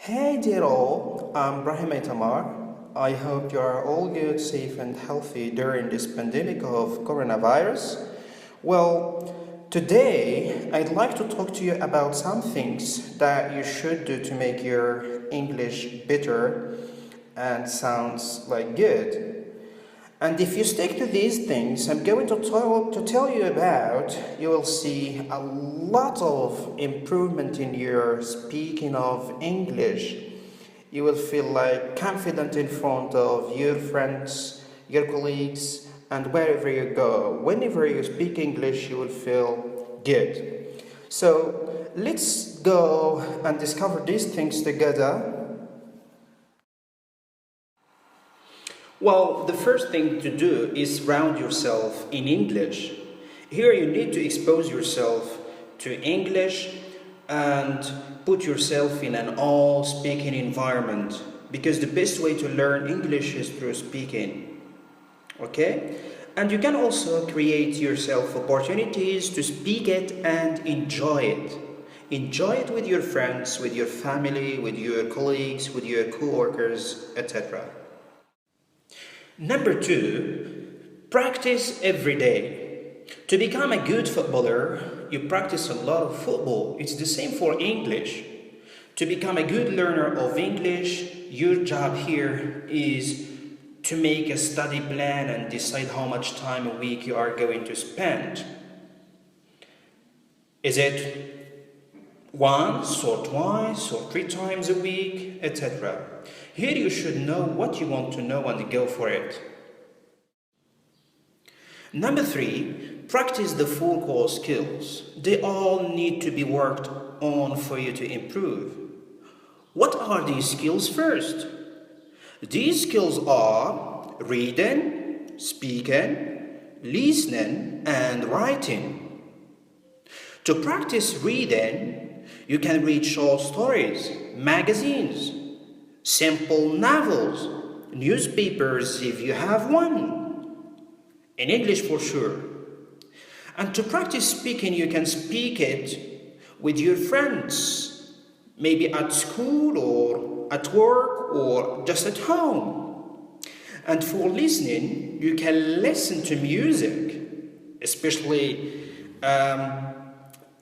Hey dear all, I'm Brahim Tamar. I hope you are all good, safe and healthy during this pandemic of coronavirus. Well, today I'd like to talk to you about some things that you should do to make your English better and sounds like good. And if you stick to these things I'm going to tell you about, you will see a lot of improvement in your speaking of English. You will feel like confident in front of your friends, your colleagues, and wherever you go. Whenever you speak English, you will feel good. So let's go and discover these things together. Well, the first thing to do is surround yourself in English. Here you need to expose yourself to English and put yourself in an all-speaking environment, because the best way to learn English is through speaking. Okay? And you can also create yourself opportunities to speak it and enjoy it. Enjoy it with your friends, with your family, with your colleagues, with your co-workers, etc. Number 2, practice every day. To become a good footballer, you practice a lot of football. It's the same for English. To become a good learner of English, your job here is to make a study plan and decide how much time a week you are going to spend. Is it once or twice or 3 times a week, etc. Here you should know what you want to know and go for it. Number 3, practice the full core skills. They all need to be worked on for you to improve. What are these skills first? These skills are reading, speaking, listening, and writing. To practice reading, you can read short stories, magazines, simple novels, newspapers if you have one, in English for sure. And to practice speaking, you can speak it with your friends, maybe at school or at work or just at home. And for listening, you can listen to music, especially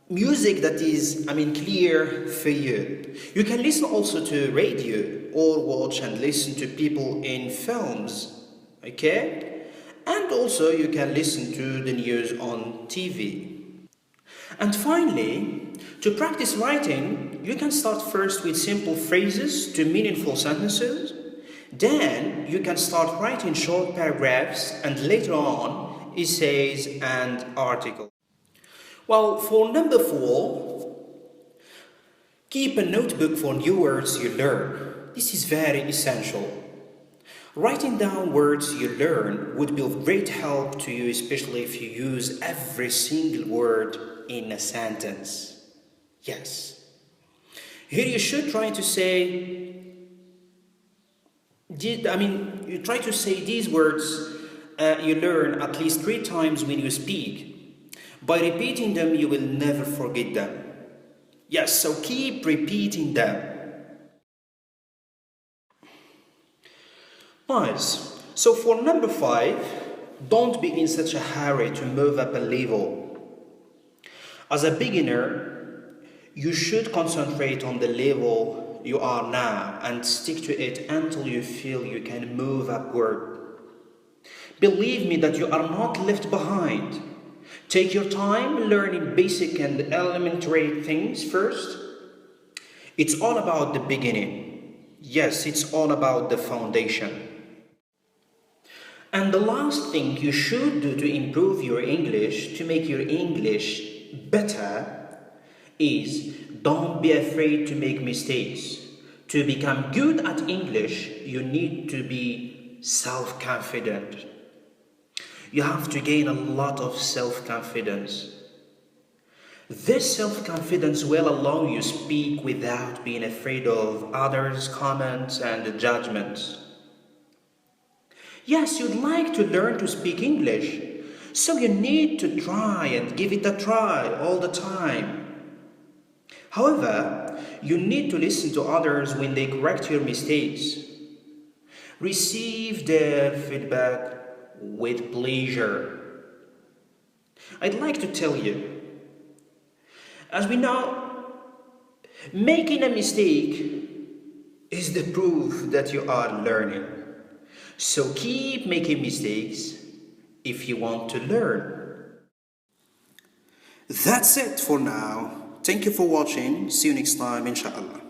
music that is, clear for you. You can listen also to radio or watch and listen to people in films, okay? And also you can listen to the news on TV. And finally, to practice writing, you can start first with simple phrases to meaningful sentences. Then you can start writing short paragraphs and later on essays and articles. Well, for number 4, keep a notebook for new words you learn. This is very essential. Writing down words you learn would be of great help to you, especially if you use every single word in a sentence. Yes. Here you should try to say, you try to say these words you learn at least 3 times when you speak. By repeating them, you will never forget them. Yes, so keep repeating them. Nice. So for number 5, don't be in such a hurry to move up a level. As a beginner, you should concentrate on the level you are now and stick to it until you feel you can move upward. Believe me that you are not left behind. Take your time learning basic and elementary things first. It's all about the beginning. Yes, it's all about the foundation. And the last thing you should do to improve your English, to make your English better, is don't be afraid to make mistakes. To become good at English, you need to be self-confident. You have to gain a lot of self-confidence. This self-confidence will allow you to speak without being afraid of others' comments and judgments. Yes, you'd like to learn to speak English, so you need to try and give it a try all the time. However, you need to listen to others when they correct your mistakes. Receive their feedback with pleasure. I'd like to tell you, as we know, making a mistake is the proof that you are learning. So keep making mistakes if you want to learn. That's it for now. Thank you for watching. See you next time, inshallah.